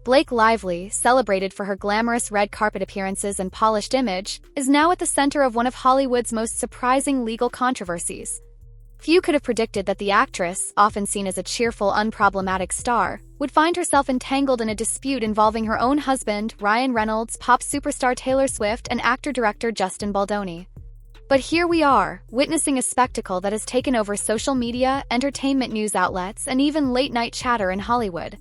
Blake Lively, celebrated for her glamorous red carpet appearances and polished image, is now at the center of one of Hollywood's most surprising legal controversies. Few could have predicted that the actress, often seen as a cheerful, unproblematic star, would find herself entangled in a dispute involving her own husband, Ryan Reynolds, pop superstar Taylor Swift, and actor-director Justin Baldoni. But here we are, witnessing a spectacle that has taken over social media, entertainment news outlets, and even late-night chatter in Hollywood.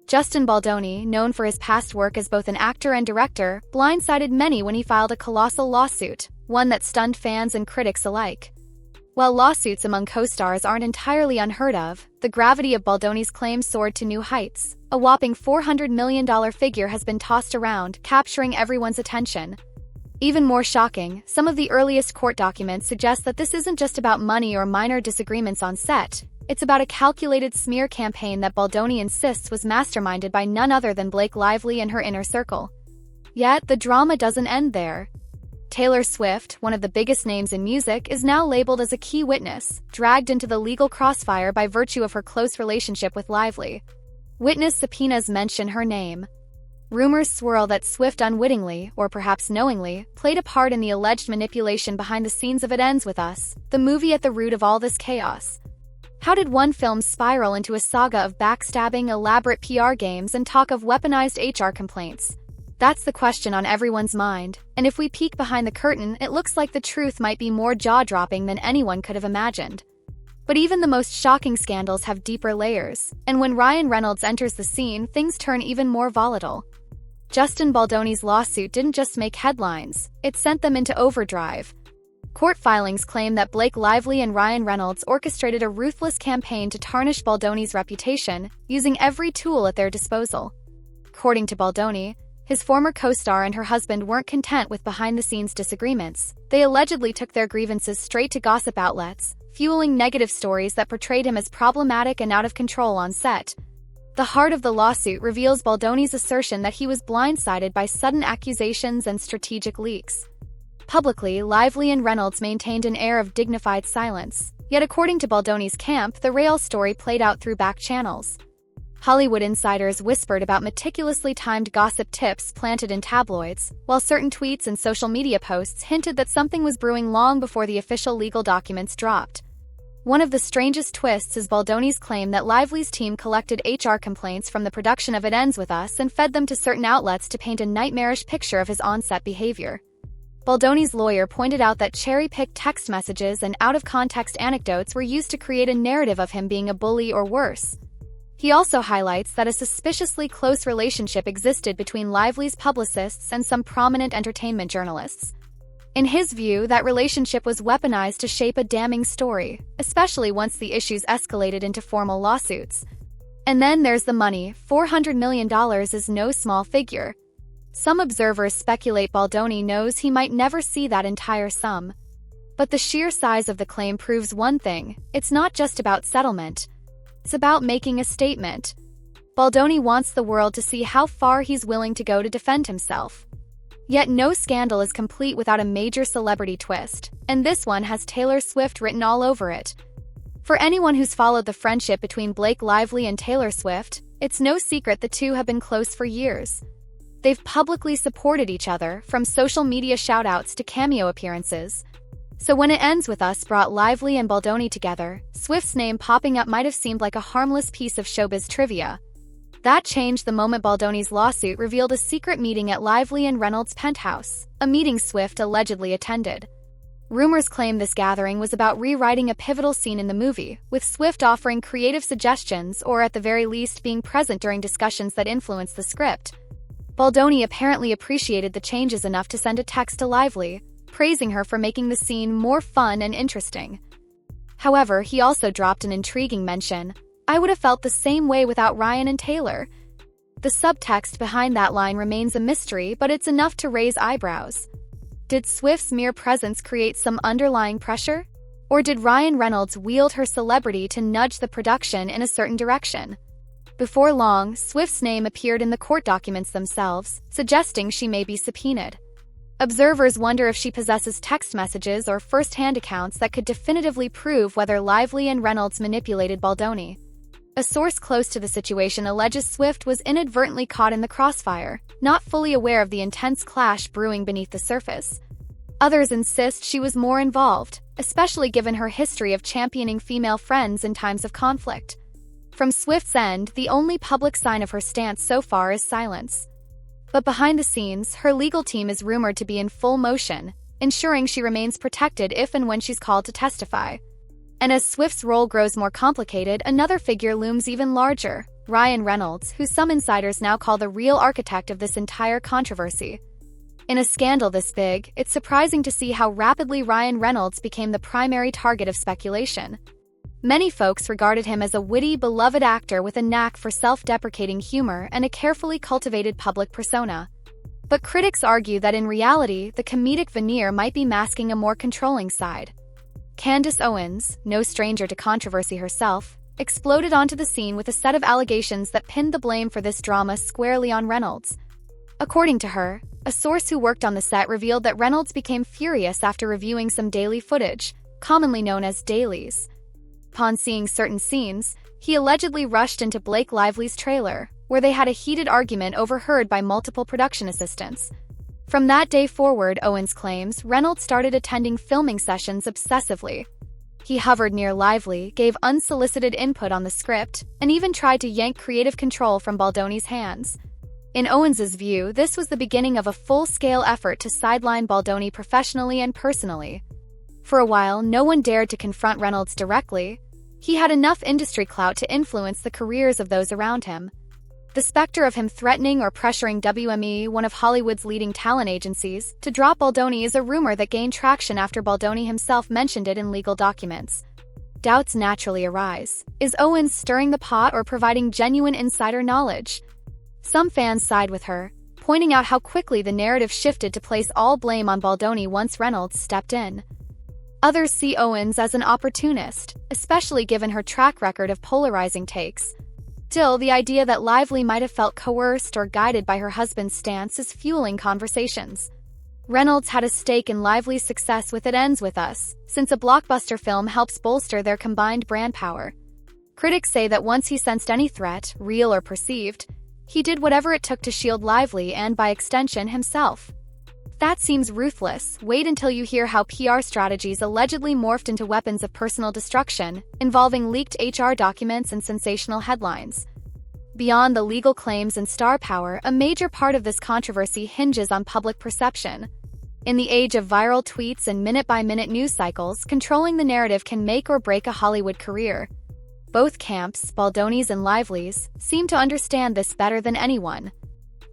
Justin Baldoni, known for his past work as both an actor and director, blindsided many when he filed a colossal lawsuit, one that stunned fans and critics alike. While lawsuits among co-stars aren't entirely unheard of, the gravity of Baldoni's claims soared to new heights. A whopping $400 million figure has been tossed around, capturing everyone's attention. Even more shocking, some of the earliest court documents suggest that this isn't just about money or minor disagreements on set. It's about a calculated smear campaign that Baldoni insists was masterminded by none other than Blake Lively and her inner circle. Yet, the drama doesn't end there. Taylor Swift, one of the biggest names in music, is now labeled as a key witness, dragged into the legal crossfire by virtue of her close relationship with Lively. Witness subpoenas mention her name. Rumors swirl that Swift unwittingly, or perhaps knowingly, played a part in the alleged manipulation behind the scenes of It Ends With Us, the movie at the root of all this chaos. How did one film spiral into a saga of backstabbing, elaborate PR games, and talk of weaponized HR complaints? That's the question on everyone's mind, and if we peek behind the curtain, it looks like the truth might be more jaw-dropping than anyone could have imagined. But even the most shocking scandals have deeper layers, and when Ryan Reynolds enters the scene, things turn even more volatile. Justin Baldoni's lawsuit didn't just make headlines, it sent them into overdrive. Court filings claim that Blake Lively and Ryan Reynolds orchestrated a ruthless campaign to tarnish Baldoni's reputation, using every tool at their disposal. According to Baldoni, his former co-star and her husband weren't content with behind-the-scenes disagreements. They allegedly took their grievances straight to gossip outlets, fueling negative stories that portrayed him as problematic and out of control on set. The heart of the lawsuit reveals Baldoni's assertion that he was blindsided by sudden accusations and strategic leaks. Publicly, Lively and Reynolds maintained an air of dignified silence, yet according to Baldoni's camp, the real story played out through back channels. Hollywood insiders whispered about meticulously timed gossip tips planted in tabloids, while certain tweets and social media posts hinted that something was brewing long before the official legal documents dropped. One of the strangest twists is Baldoni's claim that Lively's team collected HR complaints from the production of It Ends With Us and fed them to certain outlets to paint a nightmarish picture of his on-set behavior. Baldoni's lawyer pointed out that cherry-picked text messages and out-of-context anecdotes were used to create a narrative of him being a bully or worse. He also highlights that a suspiciously close relationship existed between Lively's publicists and some prominent entertainment journalists. In his view, that relationship was weaponized to shape a damning story, especially once the issues escalated into formal lawsuits. And then there's the money. $400 million is no small figure. Some observers speculate Baldoni knows he might never see that entire sum. But the sheer size of the claim proves one thing: it's not just about settlement. It's about making a statement. Baldoni wants the world to see how far he's willing to go to defend himself. Yet no scandal is complete without a major celebrity twist, and this one has Taylor Swift written all over it. For anyone who's followed the friendship between Blake Lively and Taylor Swift, it's no secret the two have been close for years. They've publicly supported each other, from social media shout-outs to cameo appearances. So when It Ends With Us brought Lively and Baldoni together, Swift's name popping up might have seemed like a harmless piece of showbiz trivia. That changed the moment Baldoni's lawsuit revealed a secret meeting at Lively and Reynolds' penthouse, a meeting Swift allegedly attended. Rumors claim this gathering was about rewriting a pivotal scene in the movie, with Swift offering creative suggestions or at the very least being present during discussions that influenced the script. Baldoni apparently appreciated the changes enough to send a text to Lively, praising her for making the scene more fun and interesting. However, he also dropped an intriguing mention: "I would have felt the same way without Ryan and Taylor." The subtext behind that line remains a mystery, but it's enough to raise eyebrows. Did Swift's mere presence create some underlying pressure? Or did Ryan Reynolds wield her celebrity to nudge the production in a certain direction? Before long, Swift's name appeared in the court documents themselves, suggesting she may be subpoenaed. Observers wonder if she possesses text messages or first-hand accounts that could definitively prove whether Lively and Reynolds manipulated Baldoni. A source close to the situation alleges Swift was inadvertently caught in the crossfire, not fully aware of the intense clash brewing beneath the surface. Others insist she was more involved, especially given her history of championing female friends in times of conflict. From Swift's end, the only public sign of her stance so far is silence. But behind the scenes, her legal team is rumored to be in full motion, ensuring she remains protected if and when she's called to testify. And as Swift's role grows more complicated, another figure looms even larger, Ryan Reynolds, who some insiders now call the real architect of this entire controversy. In a scandal this big, it's surprising to see how rapidly Ryan Reynolds became the primary target of speculation. Many folks regarded him as a witty, beloved actor with a knack for self-deprecating humor and a carefully cultivated public persona. But critics argue that in reality, the comedic veneer might be masking a more controlling side. Candace Owens, no stranger to controversy herself, exploded onto the scene with a set of allegations that pinned the blame for this drama squarely on Reynolds. According to her, a source who worked on the set revealed that Reynolds became furious after reviewing some daily footage, commonly known as dailies. Upon seeing certain scenes, he allegedly rushed into Blake Lively's trailer, where they had a heated argument overheard by multiple production assistants. From that day forward, Owens claims, Reynolds started attending filming sessions obsessively. He hovered near Lively, gave unsolicited input on the script, and even tried to yank creative control from Baldoni's hands. In Owens's view, this was the beginning of a full-scale effort to sideline Baldoni professionally and personally. For a while, no one dared to confront Reynolds directly. He had enough industry clout to influence the careers of those around him. The specter of him threatening or pressuring WME, one of Hollywood's leading talent agencies, to drop Baldoni is a rumor that gained traction after Baldoni himself mentioned it in legal documents. Doubts naturally arise. Is Owens stirring the pot or providing genuine insider knowledge? Some fans side with her, pointing out how quickly the narrative shifted to place all blame on Baldoni once Reynolds stepped in. Others see Owens as an opportunist, especially given her track record of polarizing takes. Still, the idea that Lively might have felt coerced or guided by her husband's stance is fueling conversations. Reynolds had a stake in Lively's success with It Ends With Us, since a blockbuster film helps bolster their combined brand power. Critics say that once he sensed any threat, real or perceived, he did whatever it took to shield Lively and, by extension, himself. That seems ruthless. Wait until you hear how PR strategies allegedly morphed into weapons of personal destruction, involving leaked HR documents and sensational headlines. Beyond the legal claims and star power, a major part of this controversy hinges on public perception. In the age of viral tweets and minute-by-minute news cycles, controlling the narrative can make or break a Hollywood career. Both camps, Baldoni's and Lively's, seem to understand this better than anyone.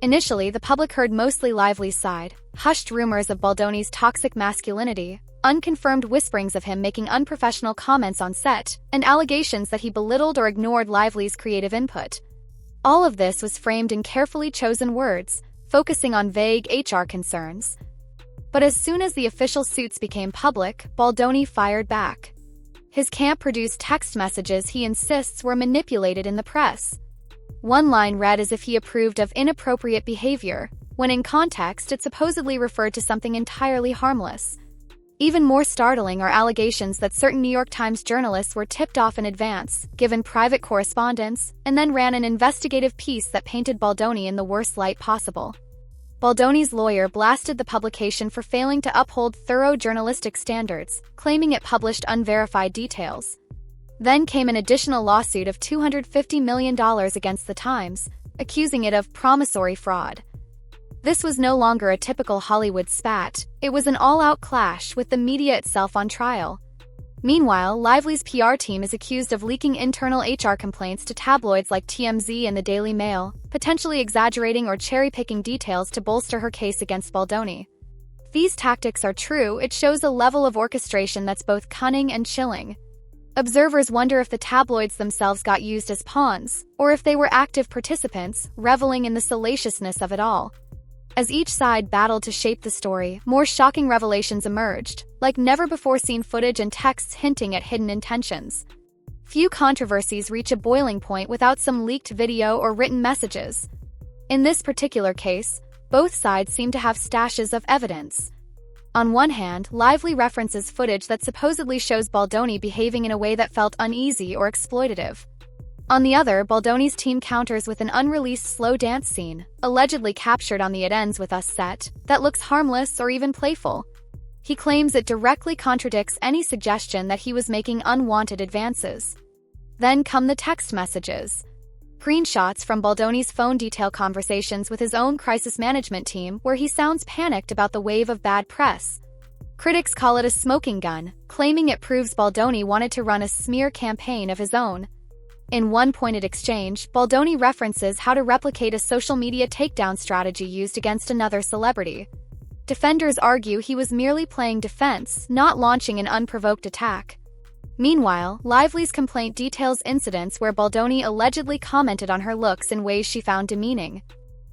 Initially, the public heard mostly Lively's side, hushed rumors of Baldoni's toxic masculinity, unconfirmed whisperings of him making unprofessional comments on set, and allegations that he belittled or ignored Lively's creative input. All of this was framed in carefully chosen words, focusing on vague HR concerns. But as soon as the official suits became public, Baldoni fired back. His camp produced text messages he insists were manipulated in the press. One line read as if he approved of inappropriate behavior, when in context it supposedly referred to something entirely harmless. Even more startling are allegations that certain New York Times journalists were tipped off in advance, given private correspondence, and then ran an investigative piece that painted Baldoni in the worst light possible. Baldoni's lawyer blasted the publication for failing to uphold thorough journalistic standards, claiming it published unverified details. Then came an additional lawsuit of $250 million against the Times, accusing it of promissory fraud. This was no longer a typical Hollywood spat, it was an all-out clash with the media itself on trial. Meanwhile, Lively's PR team is accused of leaking internal HR complaints to tabloids like TMZ and the Daily Mail, potentially exaggerating or cherry-picking details to bolster her case against Baldoni. If these tactics are true, it shows a level of orchestration that's both cunning and chilling. Observers wonder if the tabloids themselves got used as pawns, or if they were active participants, reveling in the salaciousness of it all. As each side battled to shape the story, more shocking revelations emerged, like never-before-seen footage and texts hinting at hidden intentions. Few controversies reach a boiling point without some leaked video or written messages. In this particular case, both sides seem to have stashes of evidence. On one hand, Lively references footage that supposedly shows Baldoni behaving in a way that felt uneasy or exploitative. On the other, Baldoni's team counters with an unreleased slow dance scene, allegedly captured on the It Ends With Us set, that looks harmless or even playful. He claims it directly contradicts any suggestion that he was making unwanted advances. Then come the text messages. Screenshots from Baldoni's phone detail conversations with his own crisis management team where he sounds panicked about the wave of bad press. Critics call it a smoking gun, claiming it proves Baldoni wanted to run a smear campaign of his own. In one pointed exchange, Baldoni references how to replicate a social media takedown strategy used against another celebrity. Defenders argue he was merely playing defense, not launching an unprovoked attack. Meanwhile, Lively's complaint details incidents where Baldoni allegedly commented on her looks in ways she found demeaning.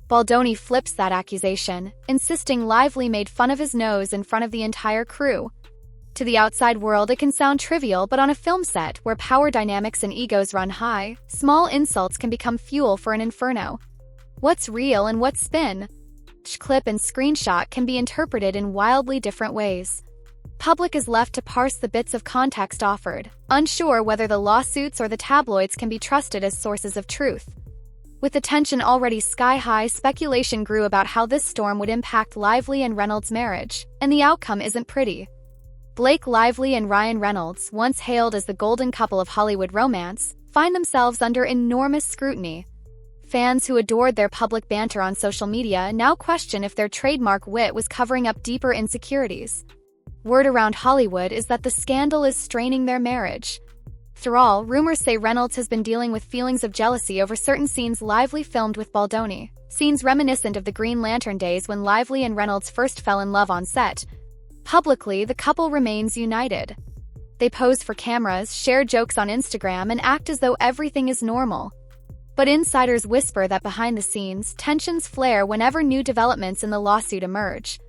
Baldoni flips that accusation, insisting Lively made fun of his nose in front of the entire crew. To the outside world, it can sound trivial, but on a film set where power dynamics and egos run high, small insults can become fuel for an inferno. What's real and what's spin? Each clip and screenshot can be interpreted in wildly different ways. Public is left to parse the bits of context offered, unsure whether the lawsuits or the tabloids can be trusted as sources of truth. With the tension already sky-high, speculation grew about how this storm would impact Lively and Reynolds' marriage, and the outcome isn't pretty. Blake Lively and Ryan Reynolds, once hailed as the golden couple of Hollywood romance, find themselves under enormous scrutiny. Fans who adored their public banter on social media now question if their trademark wit was covering up deeper insecurities. Word around Hollywood is that the scandal is straining their marriage. After all, rumors say Reynolds has been dealing with feelings of jealousy over certain scenes Lively filmed with Baldoni, scenes reminiscent of the Green Lantern days when Lively and Reynolds first fell in love on set. Publicly, the couple remains united. They pose for cameras, share jokes on Instagram, and act as though everything is normal. But insiders whisper that behind the scenes, tensions flare whenever new developments in the lawsuit emerge.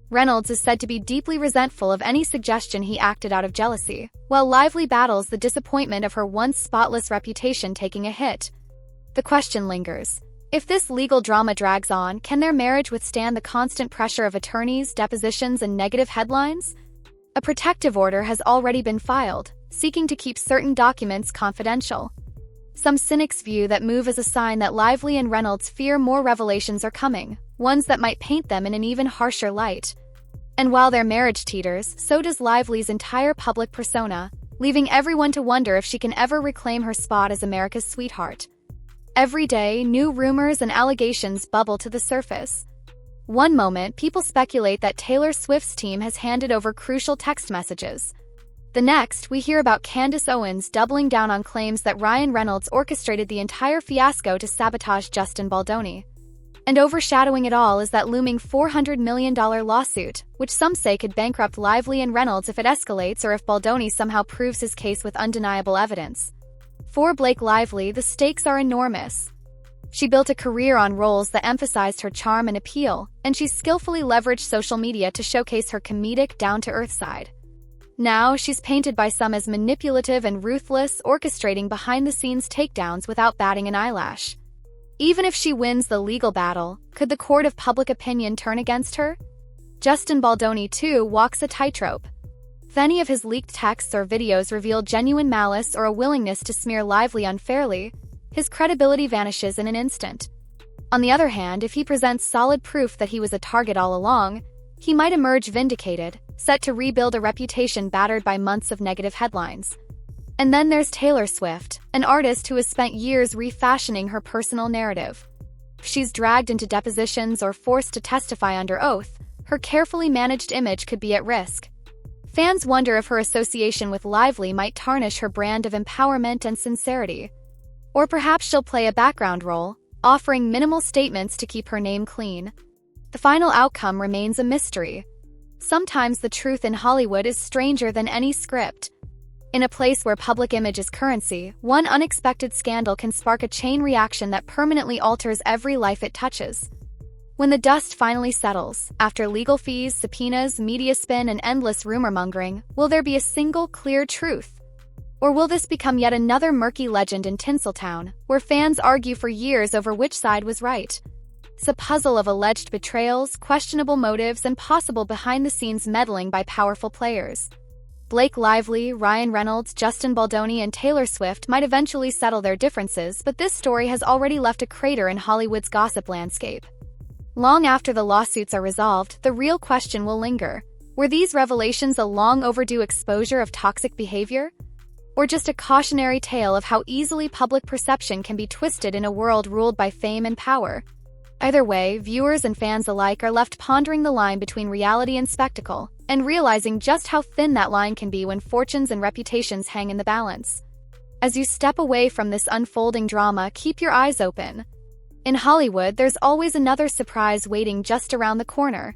Reynolds is said to be deeply resentful of any suggestion he acted out of jealousy, while Lively battles the disappointment of her once spotless reputation taking a hit. The question lingers. If this legal drama drags on, can their marriage withstand the constant pressure of attorneys, depositions, and negative headlines? A protective order has already been filed, seeking to keep certain documents confidential. Some cynics view that move as a sign that Lively and Reynolds fear more revelations are coming, ones that might paint them in an even harsher light. And while their marriage teeters, so does Lively's entire public persona, leaving everyone to wonder if she can ever reclaim her spot as America's sweetheart. Every day, new rumors and allegations bubble to the surface. One moment, people speculate that Taylor Swift's team has handed over crucial text messages. The next, we hear about Candace Owens doubling down on claims that Ryan Reynolds orchestrated the entire fiasco to sabotage Justin Baldoni. And overshadowing it all is that looming $400 million lawsuit, which some say could bankrupt Lively and Reynolds if it escalates or if Baldoni somehow proves his case with undeniable evidence. For Blake Lively, the stakes are enormous. She built a career on roles that emphasized her charm and appeal, and she skillfully leveraged social media to showcase her comedic, down-to-earth side. Now, she's painted by some as manipulative and ruthless, orchestrating behind-the-scenes takedowns without batting an eyelash. Even if she wins the legal battle, could the court of public opinion turn against her? Justin Baldoni, too, walks a tightrope. If any of his leaked texts or videos reveal genuine malice or a willingness to smear Lively unfairly, his credibility vanishes in an instant. On the other hand, if he presents solid proof that he was a target all along, he might emerge vindicated, set to rebuild a reputation battered by months of negative headlines. And then there's Taylor Swift, an artist who has spent years refashioning her personal narrative. If she's dragged into depositions or forced to testify under oath, her carefully managed image could be at risk. Fans wonder if her association with Lively might tarnish her brand of empowerment and sincerity. Or perhaps she'll play a background role, offering minimal statements to keep her name clean. The final outcome remains a mystery. Sometimes the truth in Hollywood is stranger than any script. In a place where public image is currency, one unexpected scandal can spark a chain reaction that permanently alters every life it touches. When the dust finally settles, after legal fees, subpoenas, media spin, and endless rumor-mongering, will there be a single clear truth? Or will this become yet another murky legend in Tinseltown, where fans argue for years over which side was right? It's a puzzle of alleged betrayals, questionable motives, and possible behind-the-scenes meddling by powerful players. Blake Lively, Ryan Reynolds, Justin Baldoni, and Taylor Swift might eventually settle their differences, but this story has already left a crater in Hollywood's gossip landscape. Long after the lawsuits are resolved, the real question will linger. Were these revelations a long overdue exposure of toxic behavior? Or just a cautionary tale of how easily public perception can be twisted in a world ruled by fame and power? Either way, viewers and fans alike are left pondering the line between reality and spectacle, and realizing just how thin that line can be when fortunes and reputations hang in the balance. As you step away from this unfolding drama, keep your eyes open. In Hollywood, there's always another surprise waiting just around the corner.